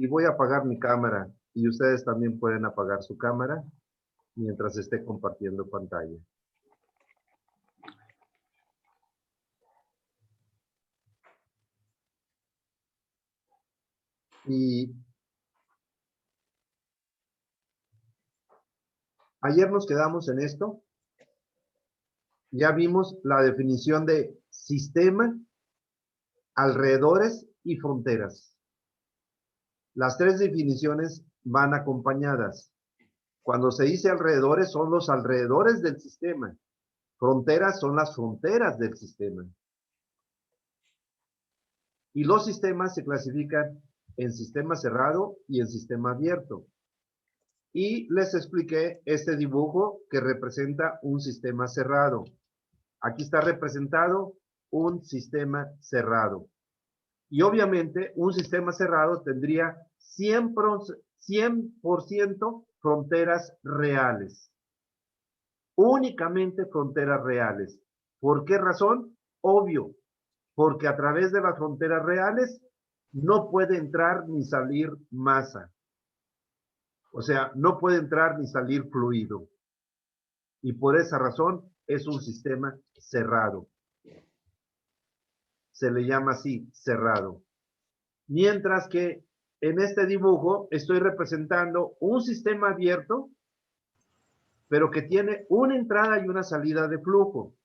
Y voy a apagar mi cámara y ustedes también pueden apagar su cámara mientras esté compartiendo pantalla. Y ayer nos quedamos en esto. Ya vimos la definición de sistema, alrededores y fronteras. Las tres definiciones van acompañadas. Cuando se dice alrededores, son los alrededores del sistema. Fronteras son las fronteras del sistema. Y los sistemas se clasifican en sistema cerrado y en sistema abierto. Y les expliqué este dibujo que representa un sistema cerrado. Aquí está representado un sistema cerrado. Y obviamente un sistema cerrado tendría 100% fronteras reales. Únicamente fronteras reales. ¿Por qué razón? Obvio, porque a través de las fronteras reales no puede entrar ni salir masa. O sea, no puede entrar ni salir fluido. Y por esa razón es un sistema cerrado. Se le llama así, cerrado. Mientras que en este dibujo estoy representando un sistema abierto, pero que tiene una entrada y una salida de flujo.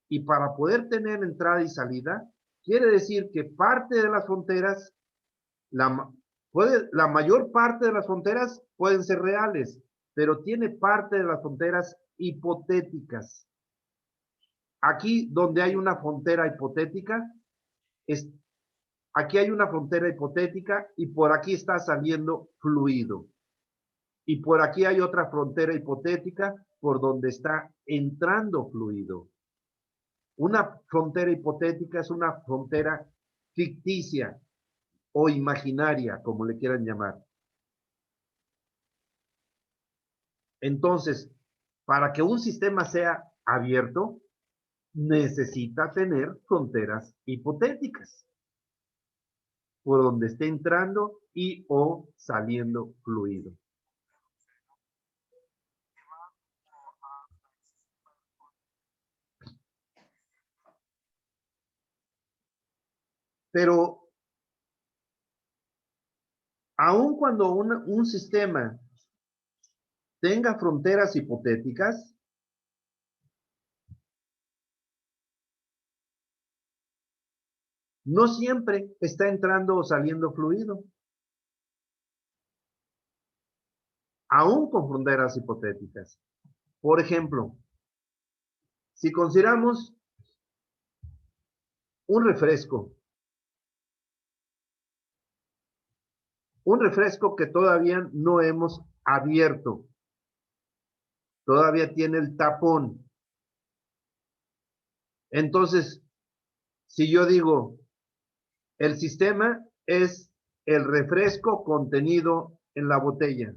Y para poder tener entrada y salida, quiere decir que parte de las fronteras, la mayor parte de las fronteras pueden ser reales, pero tiene parte de las fronteras hipotéticas. Aquí donde hay una frontera hipotética, aquí hay una frontera hipotética y por aquí está saliendo fluido. Y por aquí hay otra frontera hipotética por donde está entrando fluido. Una frontera hipotética es una frontera ficticia o imaginaria, como le quieran llamar. Entonces, para que un sistema sea abierto, necesita tener fronteras hipotéticas por donde esté entrando y o saliendo fluido. Pero aun cuando un sistema tenga fronteras hipotéticas, no siempre está entrando o saliendo fluido. Aún con fronteras hipotéticas. Por ejemplo, si consideramos un refresco que todavía no hemos abierto, todavía tiene el tapón. Entonces, si yo digo, el sistema es el refresco contenido en la botella.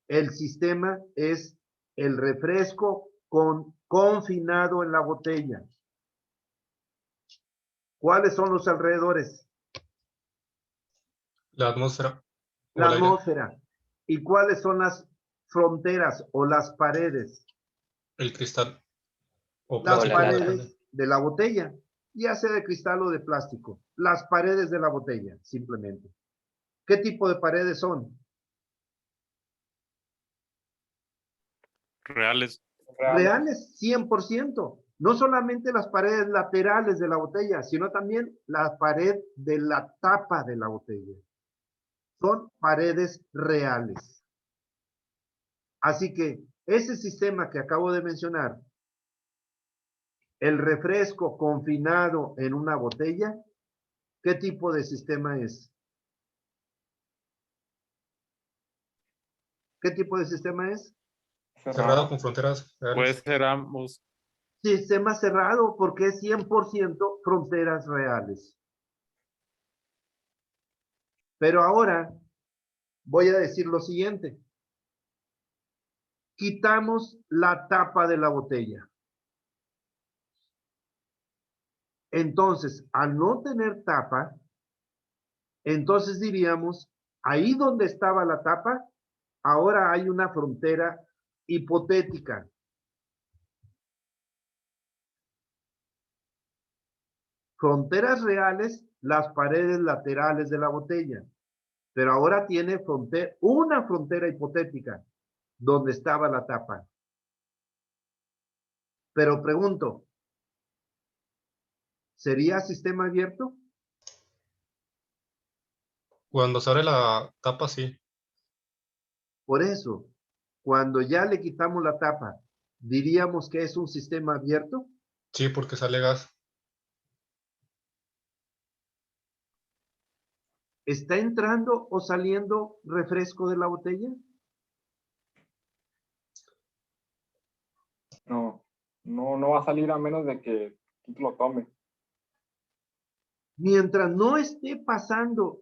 El sistema es el refresco confinado en la botella. ¿Cuáles son los alrededores? La atmósfera. La atmósfera. ¿Y cuáles son las fronteras o las paredes? El cristal. O las plástico. paredes de la botella, ya sea de cristal o de plástico. Las paredes de la botella, simplemente. ¿Qué tipo de paredes son? Reales. Reales, 100%. No solamente las paredes laterales de la botella, sino también la pared de la tapa de la botella. Son paredes reales. Así que ese sistema que acabo de mencionar, el refresco confinado en una botella, ¿qué tipo de sistema es? ¿Qué tipo de sistema es? Cerrado con fronteras reales. Puede ser ambos. Sistema cerrado porque es 100% fronteras reales. Pero ahora voy a decir lo siguiente. Quitamos la tapa de la botella. Entonces, al no tener tapa, Entonces diríamos, ahí donde estaba la tapa, ahora hay una frontera hipotética. Fronteras reales, las paredes laterales de la botella. Pero ahora tiene una frontera hipotética, donde estaba la tapa. Pero pregunto, ¿sería sistema abierto? Cuando se abre la tapa, sí. Por eso, cuando ya le quitamos la tapa, ¿diríamos que es un sistema abierto? Sí, porque sale gas. ¿Está entrando o saliendo refresco de la botella? No va a salir a menos de que tú lo tomes. Mientras no esté pasando,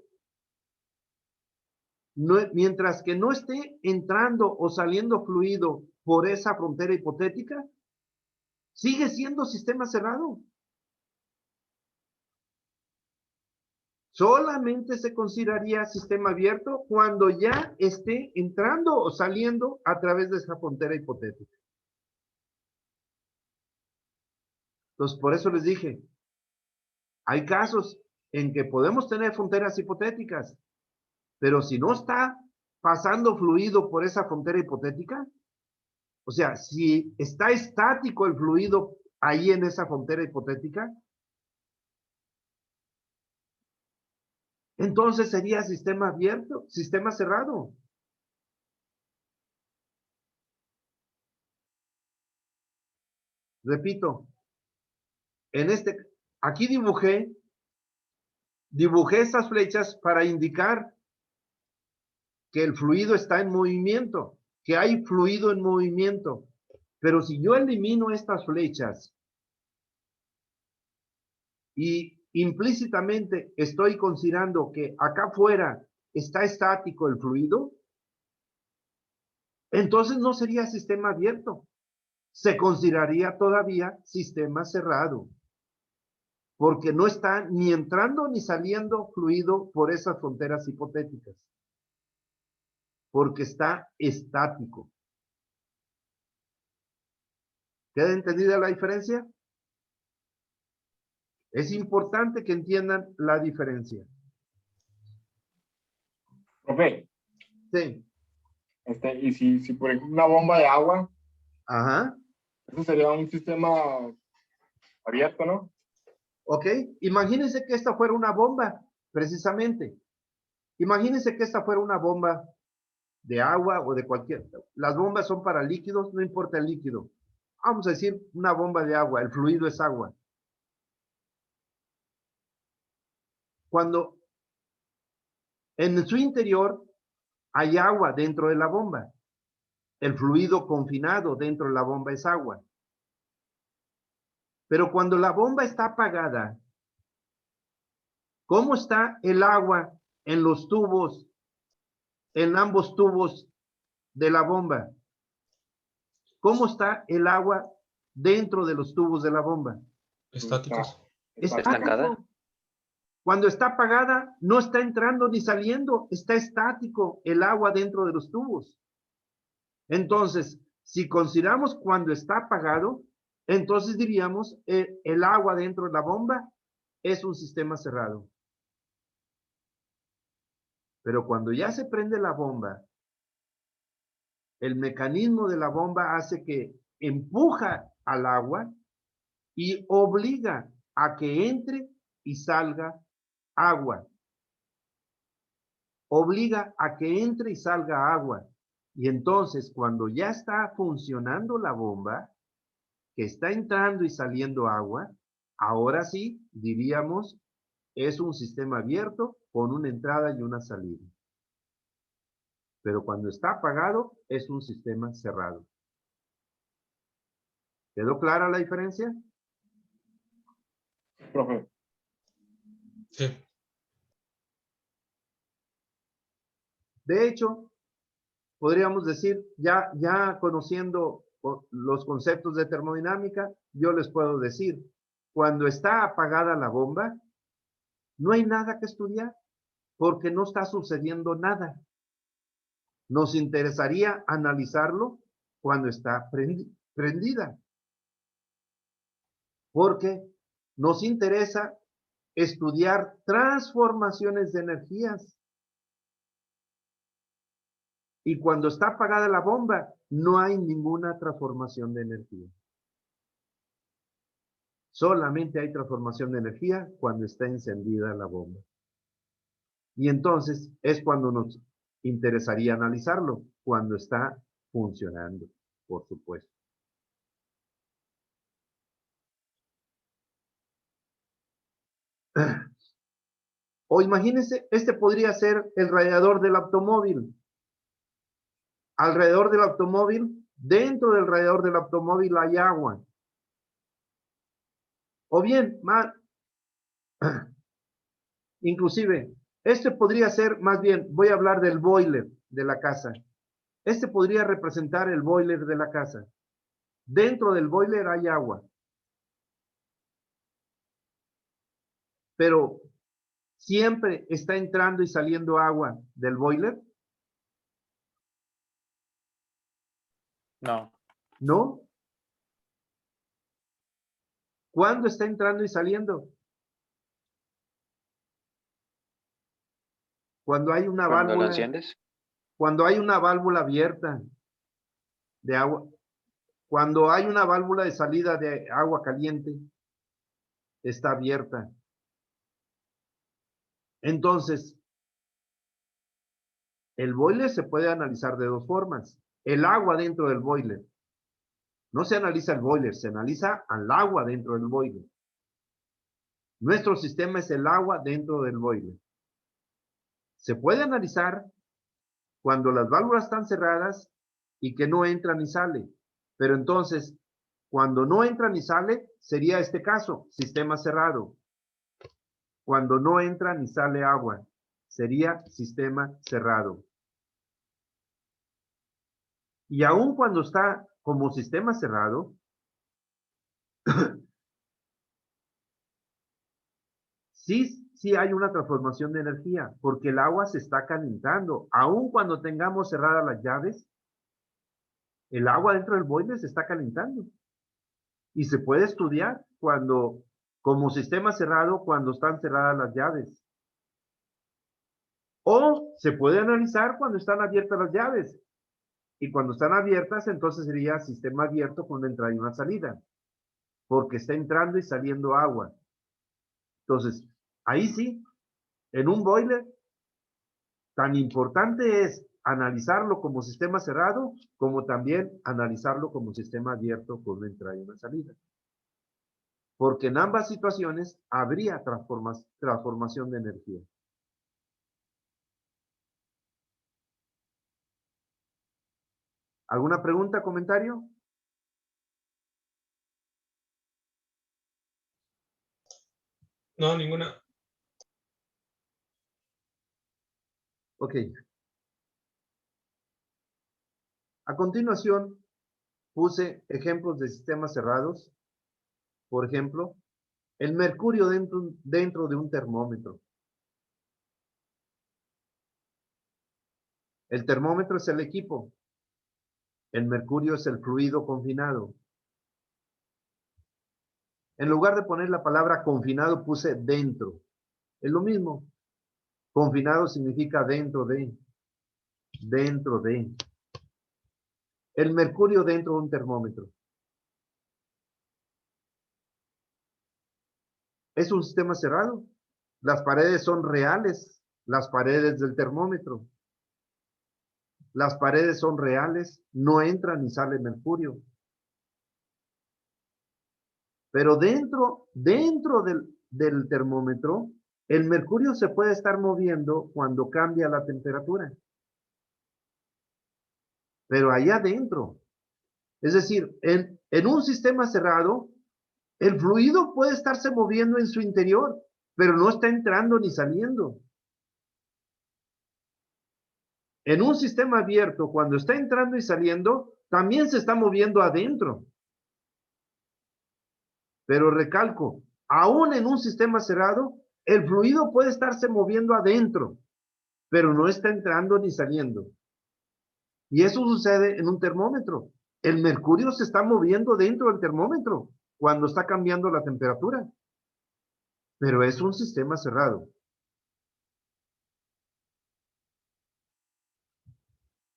mientras que no esté entrando o saliendo fluido por esa frontera hipotética, sigue siendo sistema cerrado. Solamente se consideraría sistema abierto cuando ya esté entrando o saliendo a través de esa frontera hipotética. Entonces, por eso les dije, hay casos en que podemos tener fronteras hipotéticas, pero si no está pasando fluido por esa frontera hipotética, o sea, si está estático el fluido ahí en esa frontera hipotética, entonces sería sistema abierto, sistema cerrado. Repito, aquí dibujé estas flechas para indicar que el fluido está en movimiento, que hay fluido en movimiento. Pero si yo elimino estas flechas y implícitamente estoy considerando que acá afuera está estático el fluido, entonces no sería sistema abierto. Se consideraría todavía sistema cerrado, porque no está ni entrando ni saliendo fluido por esas fronteras hipotéticas, porque está estático. ¿Queda entendida la diferencia? Es importante que entiendan la diferencia. Profe, Sí. y si por ejemplo una bomba de agua, Ajá. eso sería un sistema abierto, ¿no? Ok. Imagínense que esta fuera una bomba, precisamente. Imagínense que esta fuera una bomba de agua o de cualquier. Las bombas son para líquidos, no importa el líquido. Vamos a decir una bomba de agua, el fluido es agua. Cuando en su interior hay agua dentro de la bomba, el fluido confinado dentro de la bomba es agua. Pero cuando la bomba está apagada, ¿cómo está el agua en los tubos, en ambos tubos de la bomba? ¿Cómo está el agua dentro de los tubos de la bomba? Estáticos. Estancada. Cuando está apagada, no está entrando ni saliendo, está estático el agua dentro de los tubos. Entonces, si consideramos cuando está apagado, entonces diríamos el agua dentro de la bomba es un sistema cerrado. Pero cuando ya se prende la bomba, el mecanismo de la bomba hace que empuja al agua y obliga a que entre y salga agua. Obliga a que entre y salga agua. Y entonces, cuando ya está funcionando la bomba, que está entrando y saliendo agua, ahora sí, diríamos, es un sistema abierto con una entrada y una salida. Pero cuando está apagado, es un sistema cerrado. ¿Quedó clara la diferencia? Profe. Sí. De hecho, podríamos decir, ya conociendo los conceptos de termodinámica, yo les puedo decir, cuando está apagada la bomba, no hay nada que estudiar. porque no está sucediendo nada. Nos interesaría analizarlo cuando está prendida, porque nos interesa estudiar transformaciones de energías. Y cuando está apagada la bomba, no hay ninguna transformación de energía. Solamente hay transformación de energía cuando está encendida la bomba. Y entonces es cuando nos interesaría analizarlo, cuando está funcionando, por supuesto. O imagínense, este podría ser el radiador del automóvil. Alrededor del automóvil, dentro del radiador del automóvil hay agua. O bien, inclusive, este podría ser, más bien, voy a hablar del boiler de la casa. Este podría representar el boiler de la casa. Dentro del boiler hay agua. Pero, ¿siempre está entrando y saliendo agua del boiler? No. ¿No? ¿Cuándo está entrando y saliendo? Cuando hay una ¿Cuando lo válvula. enciendes? Cuando hay una válvula abierta de agua. Cuando hay una válvula de salida de agua caliente, está abierta. Entonces, el boiler se puede analizar de dos formas. El agua dentro del boiler. No se analiza el boiler, se analiza al agua dentro del boiler. Nuestro sistema es el agua dentro del boiler. Se puede analizar cuando las válvulas están cerradas y que no entra ni sale. Pero entonces, cuando no entra ni sale, sería este caso, sistema cerrado. Cuando no entra ni sale agua, sería sistema cerrado. Y aun cuando está como sistema cerrado, sí hay una transformación de energía, porque el agua se está calentando. Aun cuando tengamos cerradas las llaves, el agua dentro del boiler se está calentando. Y se puede estudiar cuando, como sistema cerrado, cuando están cerradas las llaves. O se puede analizar cuando están abiertas las llaves. Y cuando están abiertas, entonces sería sistema abierto con una entrada y una salida. Porque está entrando y saliendo agua. Entonces, ahí sí, en un boiler, tan importante es analizarlo como sistema cerrado, como también analizarlo como sistema abierto con una entrada y una salida. Porque en ambas situaciones habría transformación de energía. ¿Alguna pregunta, comentario? No, ninguna. Ok. A continuación, puse ejemplos de sistemas cerrados. Por ejemplo, el mercurio dentro de un termómetro. El termómetro es el equipo. El mercurio es el fluido confinado. En lugar de poner la palabra confinado, puse dentro. Es lo mismo. Confinado significa dentro de. Dentro de. El mercurio dentro de un termómetro. Es un sistema cerrado. Las paredes son reales. Las paredes del termómetro. Las paredes son reales. No entra ni sale mercurio. Pero dentro del termómetro, el mercurio se puede estar moviendo cuando cambia la temperatura. Pero allá adentro. Es decir, en un sistema cerrado, el fluido puede estarse moviendo en su interior, pero no está entrando ni saliendo. En un sistema abierto, cuando está entrando y saliendo, también se está moviendo adentro. Pero recalco, aún en un sistema cerrado, el fluido puede estarse moviendo adentro, pero no está entrando ni saliendo. Y eso sucede en un termómetro. El mercurio se está moviendo dentro del termómetro cuando está cambiando la temperatura, pero es un sistema cerrado.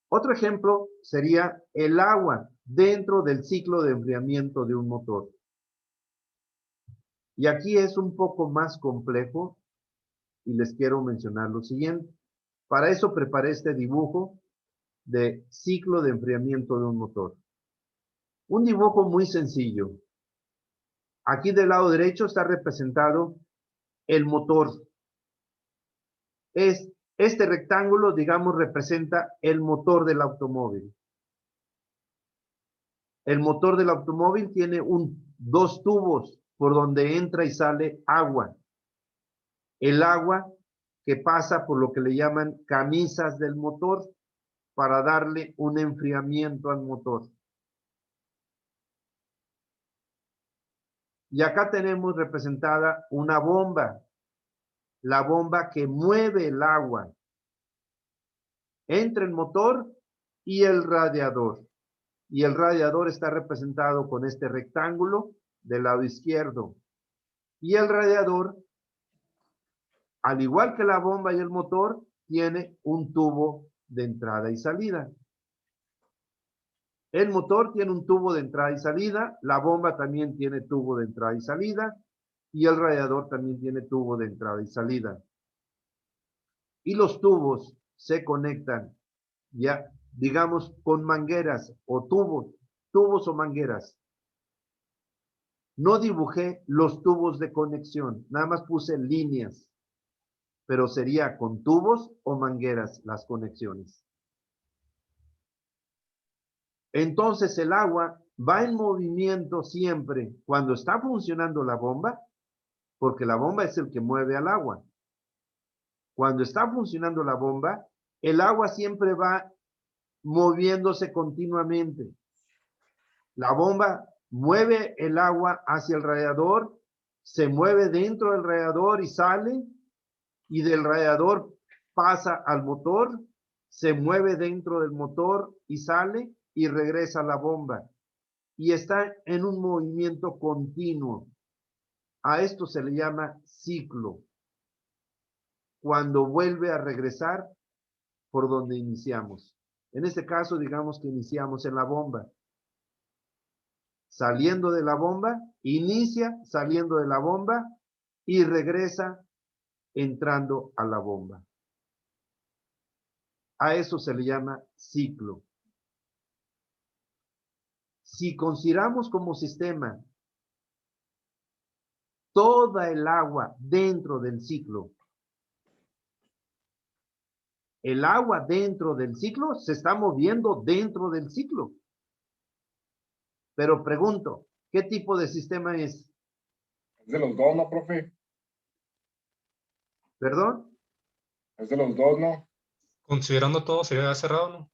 Otro ejemplo sería el agua dentro del ciclo de enfriamiento de un motor. Y aquí es un poco más complejo y les quiero mencionar lo siguiente. Para eso preparé este dibujo de ciclo de enfriamiento de un motor. Un dibujo muy sencillo. Aquí del lado derecho está representado el motor. Este rectángulo, digamos, representa el motor del automóvil. El motor del automóvil tiene dos tubos por donde entra y sale agua. El agua que pasa por lo que le llaman camisas del motor para darle un enfriamiento al motor. Y acá tenemos representada una bomba, la bomba que mueve el agua entre el motor y el radiador. Y el radiador está representado con este rectángulo del lado izquierdo. Y el radiador, al igual que la bomba y el motor, tiene un tubo de entrada y salida. El motor tiene un tubo de entrada y salida, la bomba también tiene tubo de entrada y salida, y el radiador también tiene tubo de entrada y salida. Y los tubos se conectan, ya, digamos, con mangueras o tubos o mangueras. No dibujé los tubos de conexión, nada más puse líneas, pero sería con tubos o mangueras las conexiones. Entonces el agua va en movimiento siempre cuando está funcionando la bomba, porque la bomba es el que mueve al agua. Cuando está funcionando la bomba, el agua siempre va moviéndose continuamente. La bomba mueve el agua hacia el radiador, se mueve dentro del radiador y sale, y del radiador pasa al motor, se mueve dentro del motor y sale, y regresa a la bomba. Y está en un movimiento continuo. A esto se le llama ciclo. Cuando vuelve a regresar por donde iniciamos. En este caso, digamos que iniciamos en la bomba. Saliendo de la bomba, inicia saliendo de la bomba y regresa entrando a la bomba. A eso se le llama ciclo. Si consideramos como sistema toda el agua dentro del ciclo, el agua dentro del ciclo se está moviendo dentro del ciclo. Pero pregunto, ¿qué tipo de sistema es? Es de los dos, ¿no, profe? ¿Perdón? Es de los dos, ¿no? Considerando todo, sería cerrado, ¿no?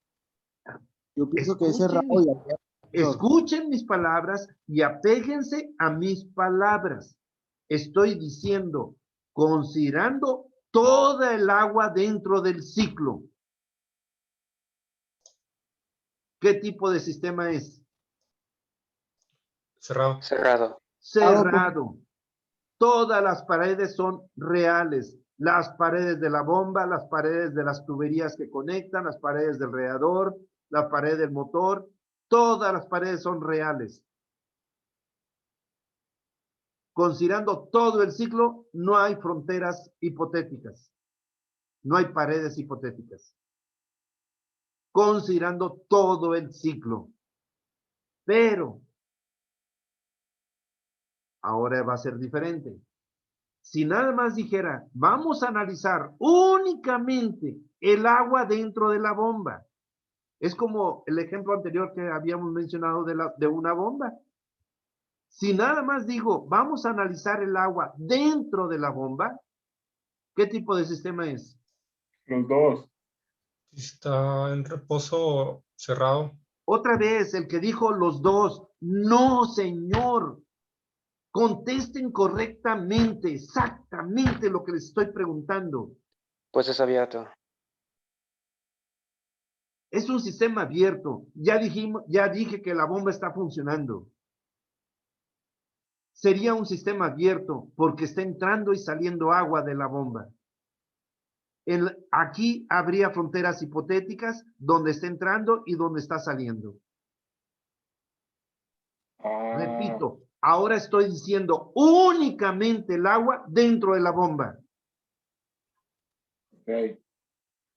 Yo pienso que es cerrado y abierto. Escuchen mis palabras y apéguense a mis palabras. Estoy diciendo, considerando toda el agua dentro del ciclo. ¿Qué tipo de sistema es? Cerrado. Cerrado. Cerrado. Todas las paredes son reales. Las paredes de la bomba, las paredes de las tuberías que conectan, las paredes del radiador, la pared del motor, todas las paredes son reales. Considerando todo el ciclo, no hay fronteras hipotéticas. No hay paredes hipotéticas. Considerando todo el ciclo. Pero ahora va a ser diferente. Si nada más dijera, vamos a analizar únicamente el agua dentro de la bomba. Es como el ejemplo anterior que habíamos mencionado de una bomba. Si nada más digo, vamos a analizar el agua dentro de la bomba, ¿qué tipo de sistema es? Los dos. Está en reposo cerrado. Otra vez, el que dijo los dos. No, señor. Contesten correctamente, exactamente lo que les estoy preguntando. Pues es abierto. Es un sistema abierto. Ya dije que la bomba está funcionando. Sería un sistema abierto porque está entrando y saliendo agua de la bomba. Aquí habría fronteras hipotéticas donde está entrando y donde está saliendo. Repito, ahora estoy diciendo únicamente el agua dentro de la bomba. Ok,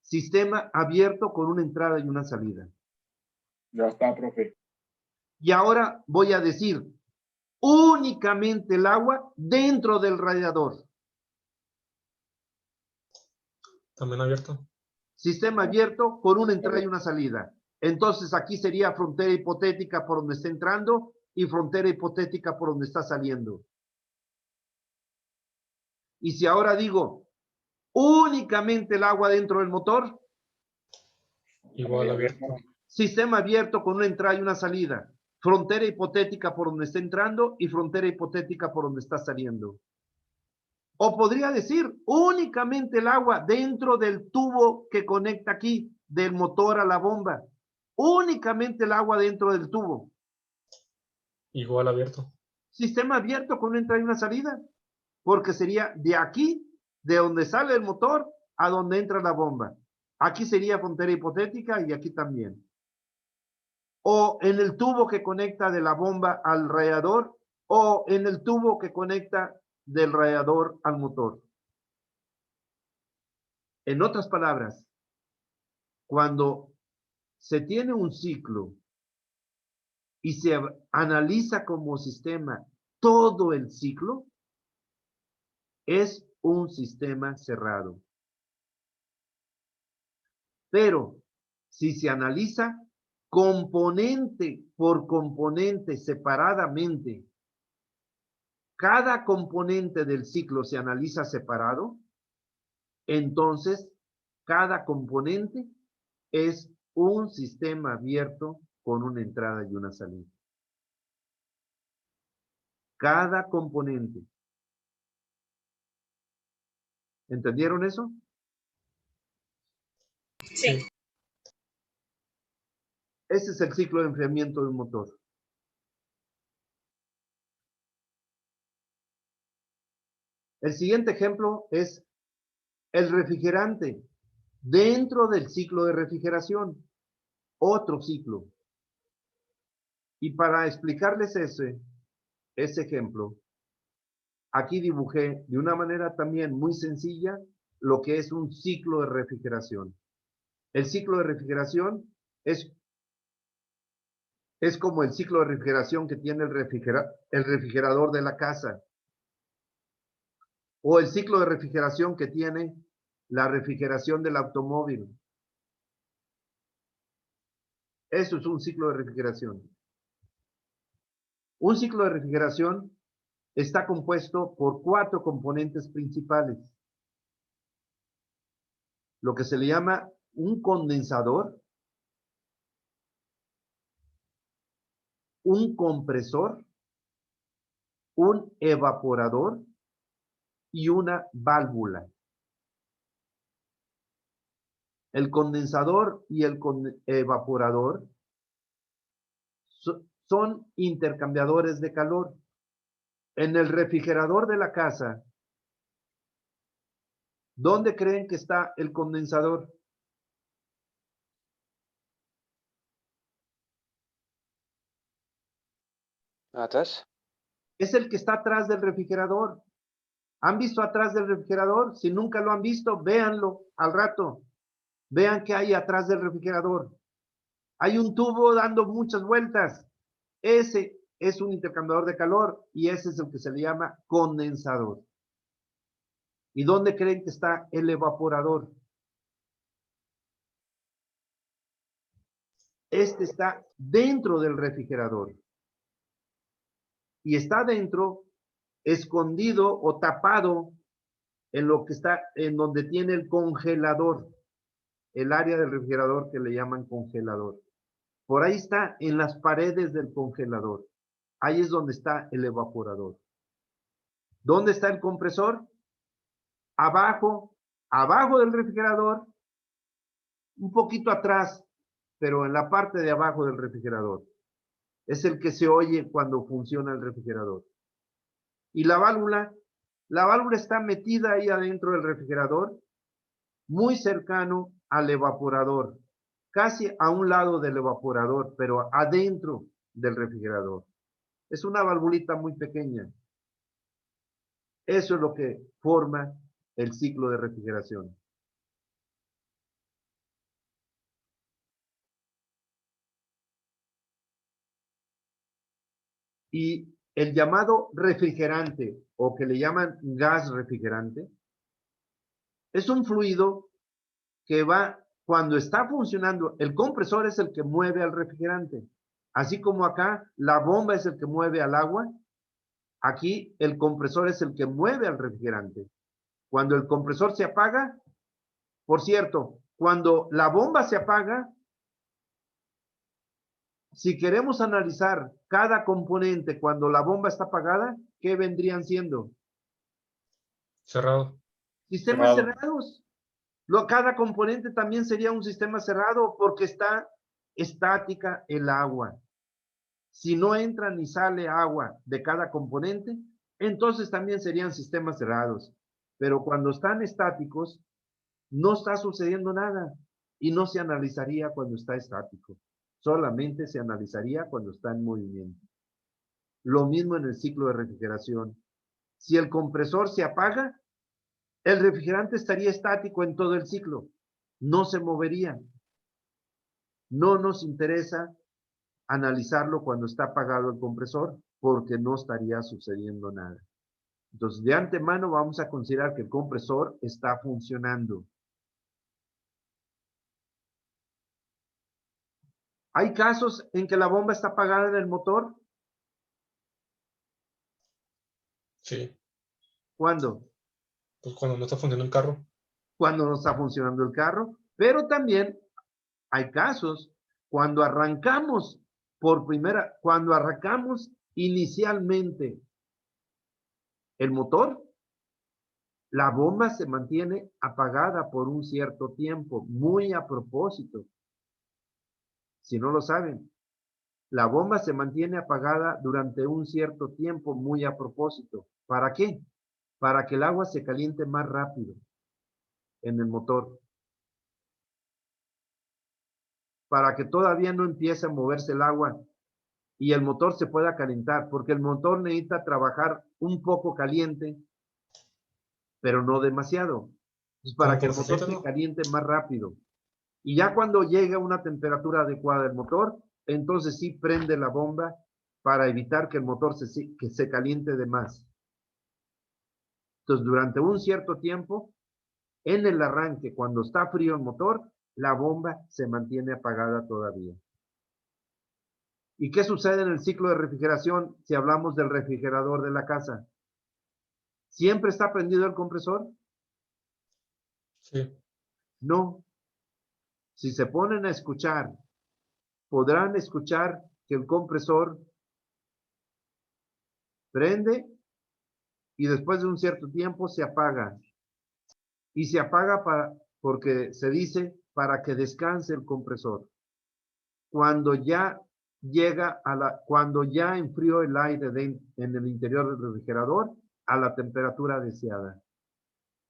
Sistema abierto con una entrada y una salida. ya está, profe. Y ahora voy a decir únicamente el agua dentro del radiador. También abierto. Sistema abierto con una entrada y una salida. Entonces aquí sería frontera hipotética por donde está entrando y frontera hipotética por donde está saliendo. Y si ahora digo únicamente el agua dentro del motor, Igual abierto. sistema abierto con una entrada y una salida. Frontera hipotética por donde está entrando y frontera hipotética por donde está saliendo. O podría decir únicamente el agua dentro del tubo que conecta aquí, del motor a la bomba. Únicamente el agua dentro del tubo. Igual abierto. Sistema abierto con una entrada y una salida. Porque sería de aquí, de donde sale el motor, a donde entra la bomba. Aquí sería frontera hipotética y aquí también. O en el tubo que conecta de la bomba al radiador, o en el tubo que conecta del radiador al motor. En otras palabras, cuando se tiene un ciclo y se analiza como sistema todo el ciclo, es un sistema cerrado. Pero si se analiza componente por componente separadamente, cada componente del ciclo se analiza separado, entonces cada componente es un sistema abierto con una entrada y una salida. Cada componente. ¿Entendieron eso? Sí. Ese es el ciclo de enfriamiento de un motor. El siguiente ejemplo es el refrigerante dentro del ciclo de refrigeración. Otro ciclo. Y para explicarles ese ejemplo, aquí dibujé de una manera también muy sencilla lo que es un ciclo de refrigeración. El ciclo de refrigeración es como el ciclo de refrigeración que tiene el refrigerador de la casa. O el ciclo de refrigeración que tiene la refrigeración del automóvil. Eso es un ciclo de refrigeración. Un ciclo de refrigeración está compuesto por 4 componentes principales. Lo que se le llama un condensador, un compresor, un evaporador y una válvula. El condensador y el evaporador son intercambiadores de calor. En el refrigerador de la casa, ¿dónde creen que está el condensador? ¿Atrás? Es el que está atrás del refrigerador. ¿Han visto atrás del refrigerador? Si nunca lo han visto, véanlo al rato. Vean qué hay atrás del refrigerador. Hay un tubo dando muchas vueltas. Ese es un intercambiador de calor y ese es el que se le llama condensador. ¿Y dónde creen que está el evaporador? Este está dentro del refrigerador. Y está dentro, escondido o tapado en lo que está, en donde tiene el congelador. El área del refrigerador que le llaman congelador. Por ahí está, en las paredes del congelador. Ahí es donde está el evaporador. ¿Dónde está el compresor? Abajo del refrigerador, un poquito atrás, pero en la parte de abajo del refrigerador. Es el que se oye cuando funciona el refrigerador. Y la válvula está metida ahí adentro del refrigerador, muy cercano al evaporador, casi a un lado del evaporador, pero adentro del refrigerador. Es una valvulita muy pequeña. Eso es lo que forma el ciclo de refrigeración. Y el llamado refrigerante, o que le llaman gas refrigerante, es un fluido que va, cuando está funcionando, el compresor es el que mueve al refrigerante. Así como acá, la bomba es el que mueve al agua, aquí el compresor es el que mueve al refrigerante. Cuando el compresor se apaga, por cierto, cuando la bomba se apaga, si queremos analizar cada componente cuando la bomba está apagada, ¿qué vendrían siendo? Cerrado. Sistemas Cerrado. cerrados. Cada componente también sería un sistema cerrado porque está estática el agua. Si no entra ni sale agua de cada componente, entonces también serían sistemas cerrados. Pero cuando están estáticos, no está sucediendo nada y no se analizaría cuando está estático. Solamente se analizaría cuando está en movimiento. Lo mismo en el ciclo de refrigeración. Si el compresor se apaga, el refrigerante estaría estático en todo el ciclo. No se movería. No nos interesa analizarlo cuando está apagado el compresor porque no estaría sucediendo nada. Entonces, de antemano vamos a considerar que el compresor está funcionando. ¿Hay casos en que la bomba está apagada en el motor? Sí. ¿Cuándo? Pues cuando no está funcionando el carro. Cuando no está funcionando el carro. Pero también hay casos cuando arrancamos cuando arrancamos inicialmente el motor, la bomba se mantiene apagada por un cierto tiempo, muy a propósito. Si no lo saben, la bomba se mantiene apagada durante un cierto tiempo, muy a propósito. ¿Para qué? Para que el agua se caliente más rápido en el motor. Para que todavía no empiece a moverse el agua y el motor se pueda calentar, porque el motor necesita trabajar un poco caliente, pero no demasiado. Es para Como que por el motor faceta, se ¿no? caliente más rápido. Y ya cuando llega a una temperatura adecuada del motor, entonces sí prende la bomba para evitar que el motor que se caliente de más. Entonces, durante un cierto tiempo, en el arranque, cuando está frío el motor, la bomba se mantiene apagada todavía. ¿Y qué sucede en el ciclo de refrigeración si hablamos del refrigerador de la casa? ¿Siempre está prendido el compresor? Sí. No. Si se ponen a escuchar, podrán escuchar que el compresor prende y después de un cierto tiempo se apaga. Y se apaga porque se dice para que descanse el compresor. Cuando ya cuando ya enfrió el aire en el interior del refrigerador a la temperatura deseada.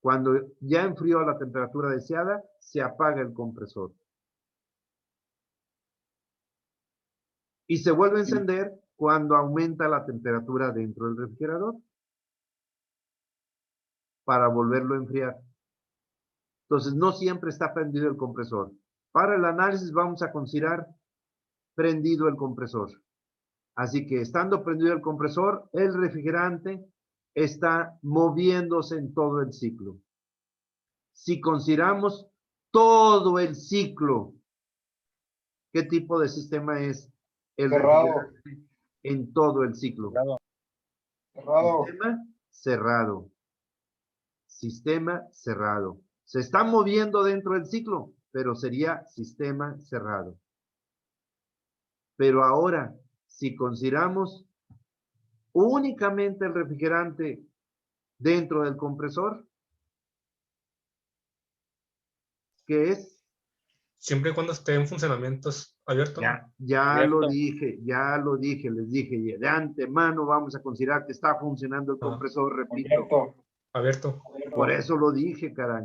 Cuando ya enfrió a la temperatura deseada, se apaga el compresor. Y se vuelve a encender cuando aumenta la temperatura dentro del refrigerador para volverlo a enfriar. Entonces, no siempre está prendido el compresor. Para el análisis vamos a considerar prendido el compresor. Así que estando prendido el compresor, el refrigerante está moviéndose en todo el ciclo. Si consideramos todo el ciclo, ¿qué tipo de sistema es el Cerrado. refrigerante en todo el ciclo? Cerrado. Sistema cerrado. Sistema cerrado. Se está moviendo dentro del ciclo, pero sería sistema cerrado. Pero ahora, si consideramos únicamente el refrigerante dentro del compresor, ¿qué es? Siempre y cuando esté en funcionamiento es abierto, ¿no? Ya lo Abierto. dije, les dije, de antemano vamos a considerar que está funcionando el Ah. compresor, repito. Abierto. Abierto. Por eso lo dije, caray.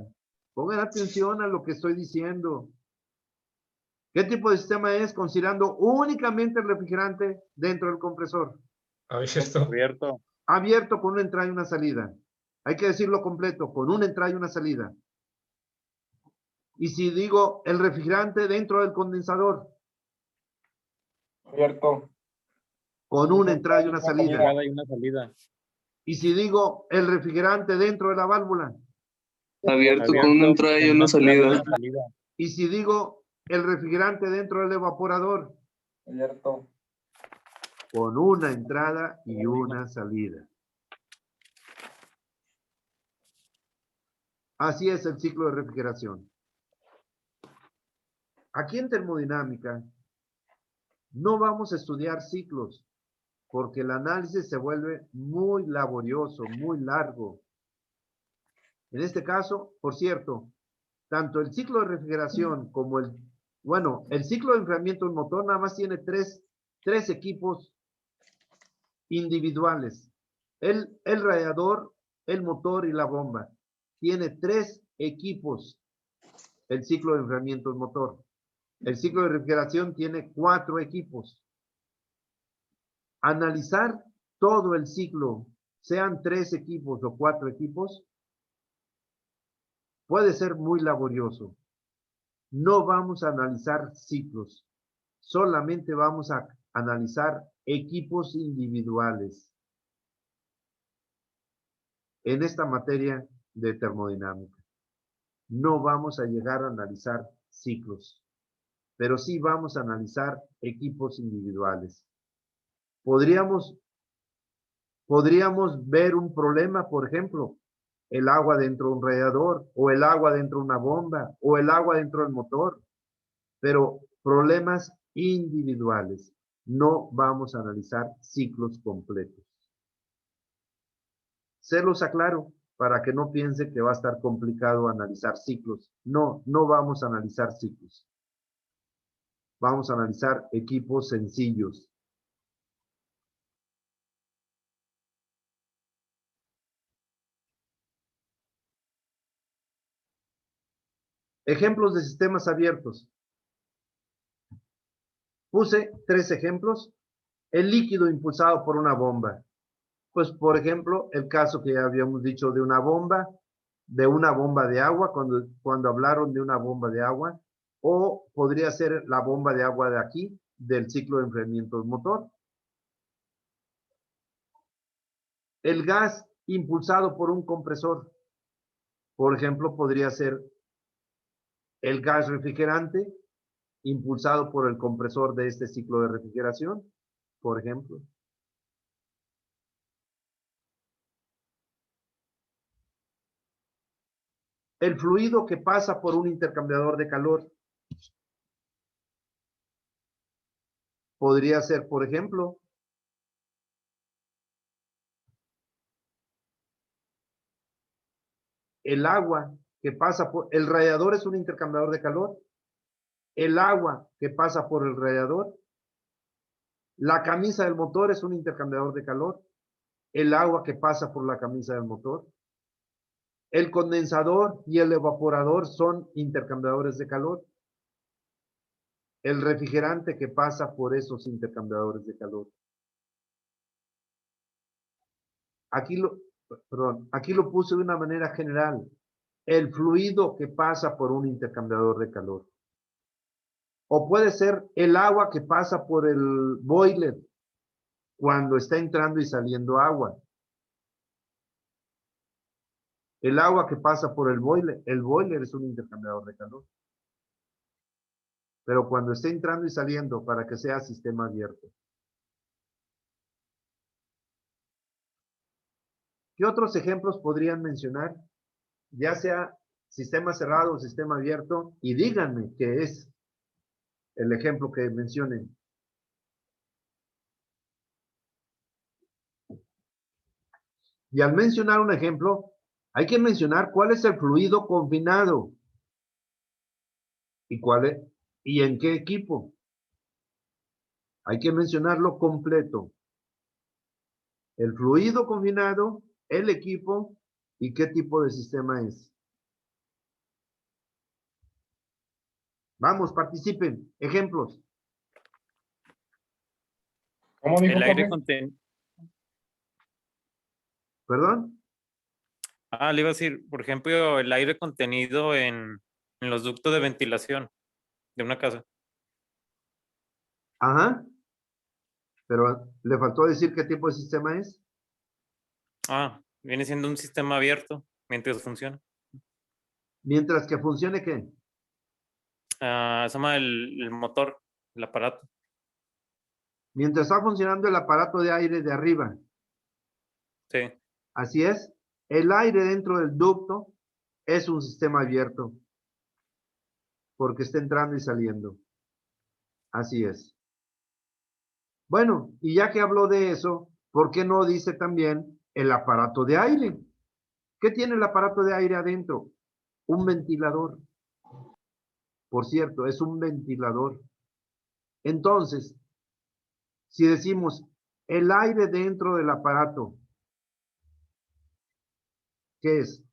Pongan atención a lo que estoy diciendo. ¿Qué tipo de sistema es? Considerando únicamente el refrigerante dentro del compresor. Abierto. Abierto. Abierto con una entrada y una salida. Hay que decirlo completo, con una entrada y una salida. Y si digo el refrigerante dentro del condensador, Abierto. con una entrada y una Una salida. entrada y una salida. Y si digo el refrigerante dentro de la válvula, Abierto con una entrada y con una entrada y salida. una salida. y si digo el refrigerante dentro del evaporador, Abierto. con una entrada y una salida. Así es el ciclo de refrigeración. Aquí en termodinámica no vamos a estudiar ciclos porque el análisis se vuelve muy laborioso, muy largo. En este caso, por cierto, tanto el ciclo de refrigeración como el ciclo de enfriamiento del motor nada más tiene tres equipos individuales. El radiador, el motor y la bomba. Tiene 3 equipos el ciclo de enfriamiento del motor. El ciclo de refrigeración tiene 4 equipos. Analizar todo el ciclo, sean 3 equipos o 4 equipos, puede ser muy laborioso. No vamos a analizar ciclos, solamente vamos a analizar equipos individuales en esta materia de termodinámica. No vamos a llegar a analizar ciclos, pero sí vamos a analizar equipos individuales. Podríamos ver un problema, por ejemplo, el agua dentro de un radiador, o el agua dentro de una bomba, o el agua dentro del motor, pero problemas individuales. No vamos a analizar ciclos completos. Se los aclaro para que no piense que va a estar complicado analizar ciclos. No, no vamos a analizar ciclos. Vamos a analizar equipos sencillos. Ejemplos de sistemas abiertos. Puse 3 ejemplos. El líquido impulsado por una bomba. Pues, por ejemplo, el caso que ya habíamos dicho de una bomba de agua, cuando hablaron de una bomba de agua, o podría ser la bomba de agua de aquí, del ciclo de enfriamiento del motor. El gas impulsado por un compresor, por ejemplo, podría ser el gas refrigerante impulsado por el compresor de este ciclo de refrigeración, por ejemplo. El fluido que pasa por un intercambiador de calor podría ser, por ejemplo, el agua que pasa por... El radiador es un intercambiador de calor. El agua que pasa por el radiador. La camisa del motor es un intercambiador de calor. El agua que pasa por la camisa del motor. El condensador y el evaporador son intercambiadores de calor. El refrigerante que pasa por esos intercambiadores de calor. Aquí lo puse de una manera general. El fluido que pasa por un intercambiador de calor. O puede ser el agua que pasa por el boiler cuando está entrando y saliendo agua. El agua que pasa por el boiler es un intercambiador de calor. Pero cuando esté entrando y saliendo para que sea sistema abierto. ¿Qué otros ejemplos podrían mencionar? Ya sea sistema cerrado o sistema abierto, y díganme qué es el ejemplo que mencionen. Y al mencionar un ejemplo, hay que mencionar cuál es el fluido combinado. ¿Y cuál es? ¿Y en qué equipo? Hay que mencionarlo completo. El fluido combinado, el equipo y qué tipo de sistema es. Vamos, participen. Ejemplos. ¿Cómo dijo, El aire profe? contenido. ¿Perdón? Le iba a decir, por ejemplo, el aire contenido en los ductos de ventilación de una casa. Ajá. Pero le faltó decir qué tipo de sistema es. Viene siendo un sistema abierto mientras funciona. Mientras que funcione, ¿qué? Se llama el motor, el aparato. Mientras está funcionando el aparato de aire de arriba. Sí. Así es. El aire dentro del ducto es un sistema abierto. Porque está entrando y saliendo. Así es. Bueno, y ya que habló de eso, ¿por qué no dice también el aparato de aire? ¿Qué tiene el aparato de aire adentro? Un ventilador. Por cierto, es un ventilador. Entonces, si decimos el aire dentro del aparato, ¿qué es?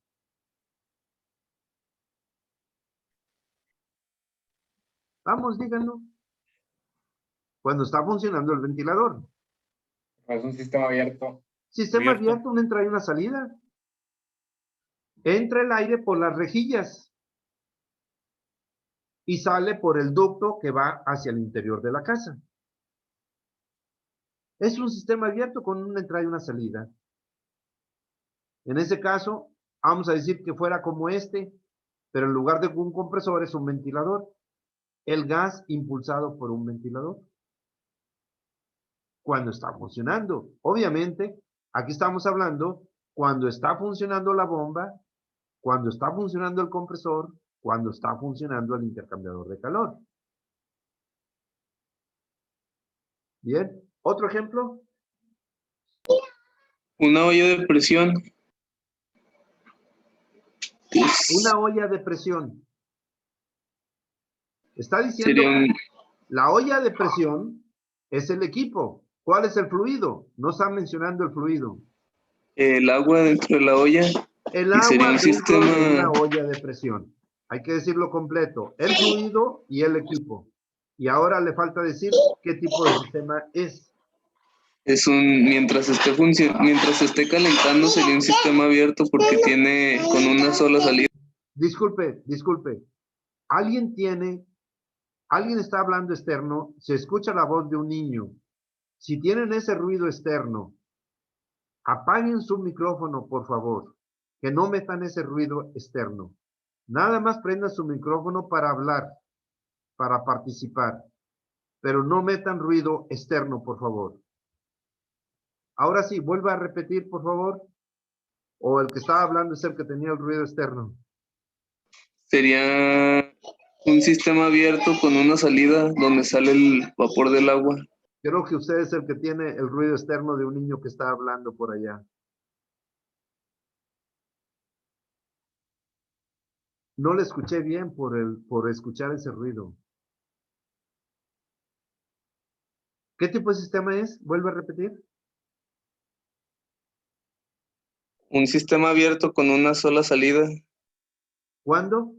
Vamos, díganlo. Cuando está funcionando el ventilador. Es un sistema abierto. Sistema Abierto. abierto, una entrada y una salida. Entra el aire por las rejillas y sale por el ducto que va hacia el interior de la casa. Es un sistema abierto con una entrada y una salida. En ese caso, vamos a decir que fuera como este, pero en lugar de un compresor es un ventilador. El gas impulsado por un ventilador. Cuando está funcionando. Obviamente, aquí estamos hablando cuando está funcionando la bomba, cuando está funcionando el compresor, cuando está funcionando el intercambiador de calor. Bien, otro ejemplo. Una olla de presión. Una olla de presión. Está diciendo Sería un, la olla de presión es el equipo. ¿Cuál es el fluido? No está mencionando el fluido. el agua dentro de la olla. El Y sería agua un dentro de sistema- una olla de presión. Hay que decirlo completo. El fluido y el equipo. Y ahora le falta decir qué tipo de sistema es. Es un, mientras esté calentando sería un sistema abierto porque tiene con una sola salida. Disculpe. Alguien está hablando externo, se escucha la voz de un niño. Si tienen ese ruido externo, apaguen su micrófono, por favor. Que no metan ese ruido externo. Nada más prendan su micrófono para hablar, para participar. Pero no metan ruido externo, por favor. Ahora sí, vuelva a repetir, por favor. O el que estaba hablando es el que tenía el ruido externo. Sería un sistema abierto con una salida donde sale el vapor del agua. Creo que usted es el que tiene el ruido externo de un niño que está hablando por allá. No le escuché bien por escuchar ese ruido. ¿Qué tipo de sistema es? ¿Vuelve a repetir? Un sistema abierto con una sola salida ¿Cuándo?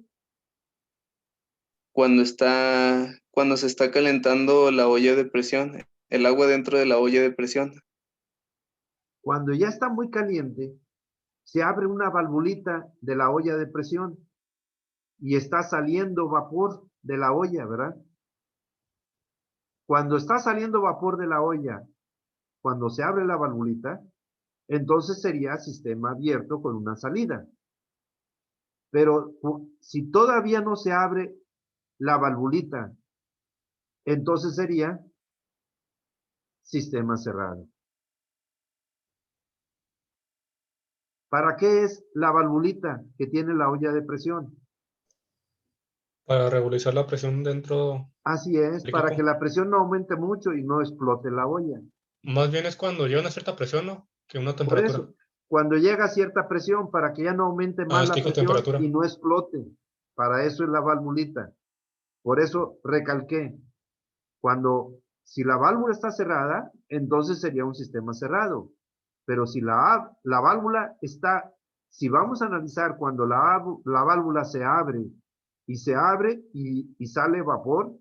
cuando se está calentando la olla de presión, el agua dentro de la olla de presión. Cuando ya está muy caliente, se abre una valvulita de la olla de presión y está saliendo vapor de la olla, ¿verdad? Cuando está saliendo vapor de la olla, cuando se abre la valvulita, entonces sería sistema abierto con una salida. Pero si todavía no se abre la valvulita, entonces sería sistema cerrado. ¿Para qué es la valvulita que tiene la olla de presión? Para regularizar la presión dentro Así es, del para equipo. que la presión no aumente mucho y no explote la olla. Más bien es cuando llega una cierta presión, ¿no? Que una Por temperatura. eso, cuando llega a cierta presión, para que ya no aumente más Es la que con presión temperatura. y no explote. Para eso es la valvulita. Por eso recalqué, si la válvula está cerrada, entonces sería un sistema cerrado. Pero si la válvula está, si vamos a analizar cuando la válvula se abre y sale vapor,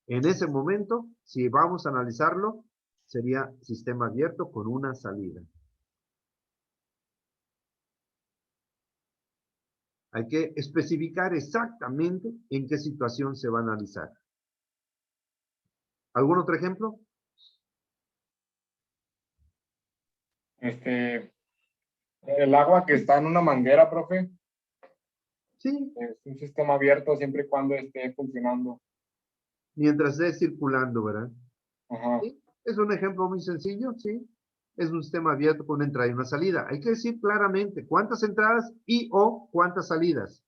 en ese momento, si vamos a analizarlo, sería sistema abierto con una salida. Hay que especificar exactamente en qué situación se va a analizar. ¿Algún otro ejemplo? El agua que está en una manguera, profe, Sí, es un sistema abierto siempre y cuando esté funcionando. mientras esté circulando, ¿verdad? Ajá. Sí, es un ejemplo muy sencillo, sí. Es un sistema abierto con una entrada y una salida. Hay que decir claramente cuántas entradas y o cuántas salidas.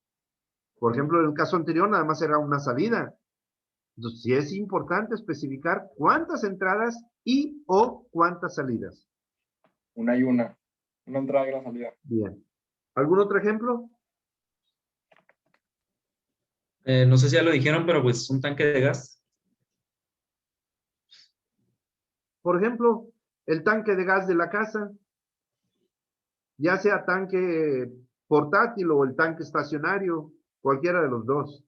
Por ejemplo, en el caso anterior nada más era una salida. Entonces, sí es importante especificar cuántas entradas y o cuántas salidas. Una y una. Una entrada y una salida. Bien. ¿Algún otro ejemplo? No sé si ya lo dijeron, pero pues un tanque de gas. Por ejemplo, el tanque de gas de la casa, ya sea tanque portátil o el tanque estacionario, cualquiera de los dos.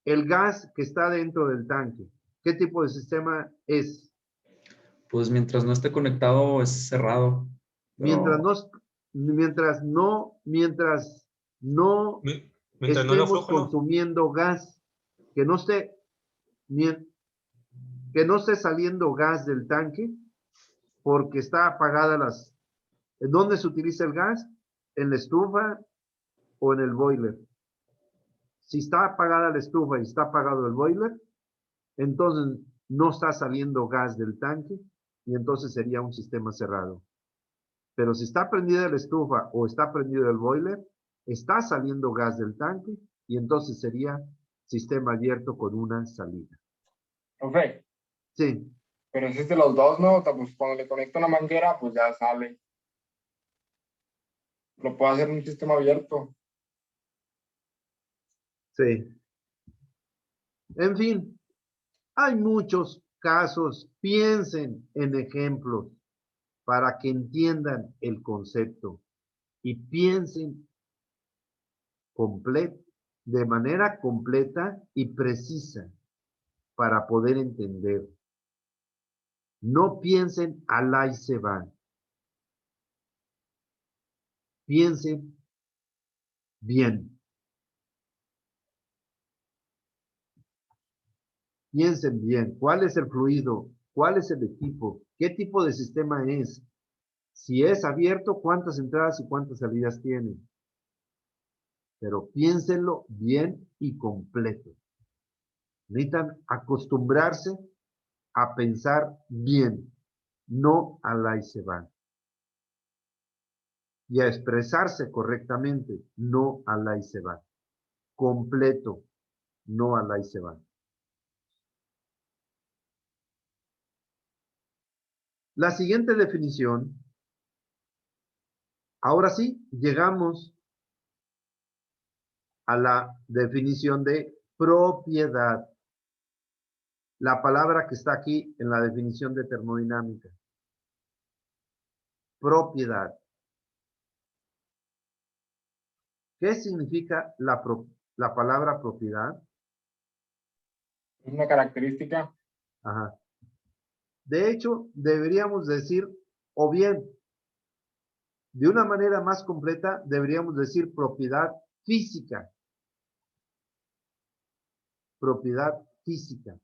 El gas que está dentro del tanque, ¿qué tipo de sistema es? Pues mientras no esté conectado es cerrado. Mientras Pero no Mientras no lo estemos afloje, ¿no? consumiendo gas, que no esté, que no esté saliendo gas del tanque, porque está apagada ¿En dónde se utiliza el gas? ¿En la estufa o en el boiler? Si está apagada la estufa y está apagado el boiler, entonces no está saliendo gas del tanque y entonces sería un sistema cerrado. Pero si está prendida la estufa o está prendido el boiler, está saliendo gas del tanque y entonces sería sistema abierto con una salida. Profe, Sí, pero existe los dos, ¿no? O sea, pues cuando le conecto una manguera, pues ya sale. Lo puedo hacer en un sistema abierto. sí. En fin, hay muchos casos. Piensen en ejemplos para que entiendan el concepto y piensen de manera completa y precisa para poder entender. No piensen alá y se van. Piensen bien. Piensen bien. ¿Cuál es el fluido? ¿Cuál es el equipo? ¿Qué tipo de sistema es? Si es abierto, ¿cuántas entradas y cuántas salidas tiene? Pero piénsenlo bien y completo. Necesitan acostumbrarse a pensar bien, no alá y se van. Y a expresarse correctamente, no alá y se van. Completo, no alá y se van. La siguiente definición, ahora sí, llegamos a la definición de propiedad. La palabra que está aquí en la definición de termodinámica. Propiedad. ¿Qué significa la palabra propiedad? Es una característica. Ajá. De hecho, deberíamos decir, o bien, de una manera más completa, deberíamos decir propiedad física. Propiedad física.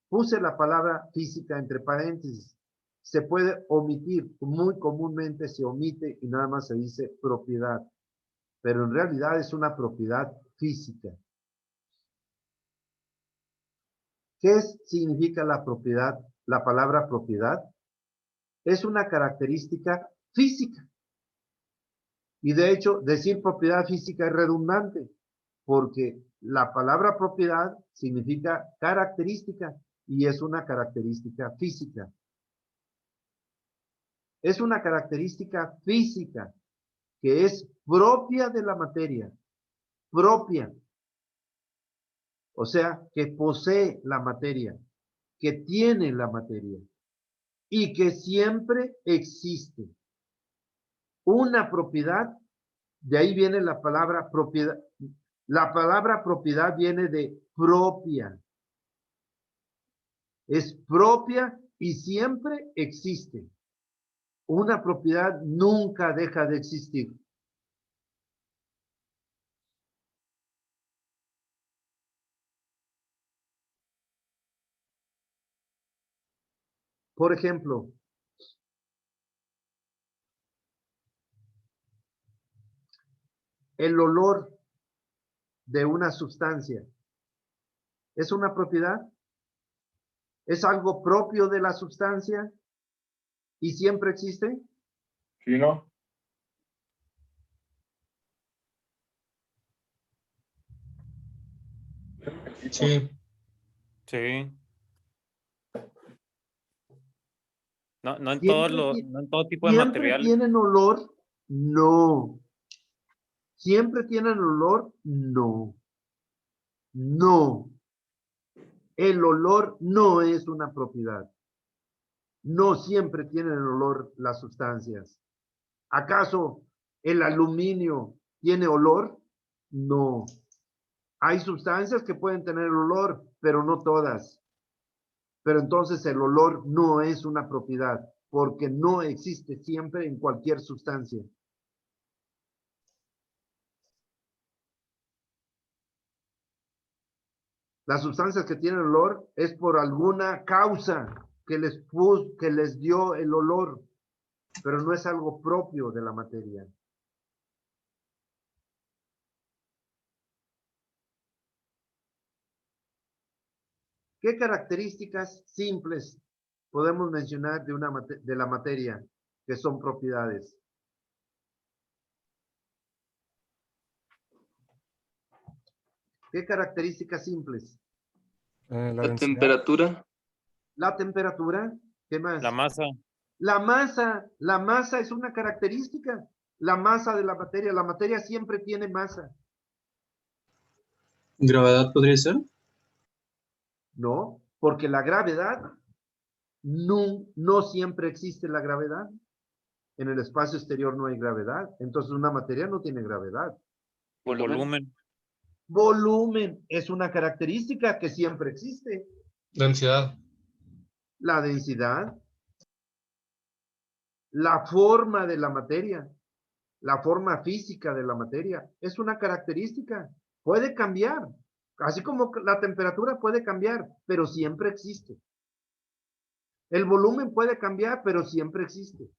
Puse la palabra física entre paréntesis. Se puede omitir, muy comúnmente se omite y nada más se dice propiedad. Pero en realidad es una propiedad física. ¿Qué significa la propiedad? La palabra propiedad es una característica física. Y de hecho, decir propiedad física es redundante, porque la palabra propiedad significa característica y es una característica física. Es una característica física que es propia de la materia, propia. O sea, que posee la materia, que tiene la materia y que siempre existe. Una propiedad, de ahí viene la palabra propiedad. La palabra propiedad viene de propia. Es propia y siempre existe. Una propiedad nunca deja de existir. Por ejemplo, el olor de una sustancia, ¿es una propiedad? ¿Es algo propio de la sustancia y siempre existe? ¿Sí, no? Sí, Sí. No en ¿Siempre, no en todo tipo de siempre materiales. tienen olor? No. ¿Siempre tienen olor? No. No. El olor no es una propiedad. No siempre tienen olor las sustancias. ¿Acaso el aluminio tiene olor? No. Hay sustancias que pueden tener olor, pero no todas. Pero entonces el olor no es una propiedad, porque no existe siempre en cualquier sustancia. Las sustancias que tienen olor es por alguna causa que les dio el olor, pero no es algo propio de la materia. ¿Qué características simples podemos mencionar de la materia que son propiedades? ¿Qué características simples? La La densidad. temperatura, La temperatura, ¿qué más? La masa. La masa es una característica. La masa de la materia siempre tiene masa. ¿Gravedad podría ser? No, porque la gravedad no siempre existe la gravedad. En el espacio exterior no hay gravedad. Entonces una materia no tiene gravedad. Volumen. Volumen es una característica que siempre existe. densidad. La densidad, la forma de la materia, la forma física de la materia, es una característica. Puede cambiar. Así como la temperatura puede cambiar, pero siempre existe. El volumen puede cambiar, pero siempre existe.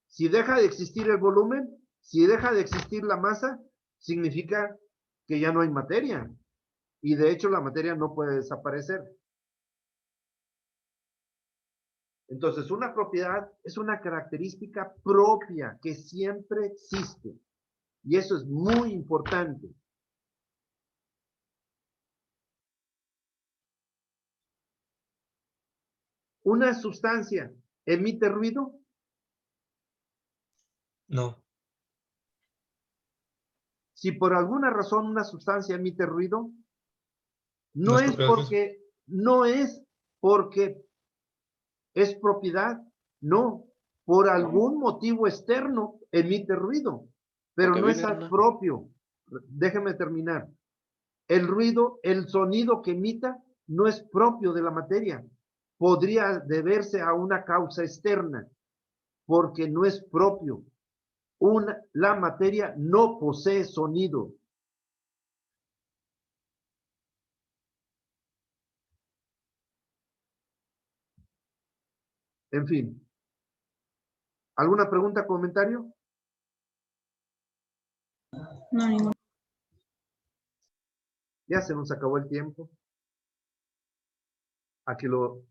Si deja de existir el volumen, si deja de existir la masa, significa que ya no hay materia. Y de hecho la materia no puede desaparecer. Entonces, una propiedad es una característica propia que siempre existe. Y eso es muy importante. ¿Una sustancia emite ruido? No. Si por alguna razón una sustancia emite ruido, No es propiedad. no es porque es propiedad, no. Por algún motivo externo emite ruido, pero no es propio. Déjeme terminar. El ruido, el sonido que emita, no es propio de la materia. Podría deberse a una causa externa, porque no es propio. La materia no posee sonido. En fin. ¿Alguna pregunta, comentario? No, ninguna. Ya se nos acabó el tiempo. Aquí lo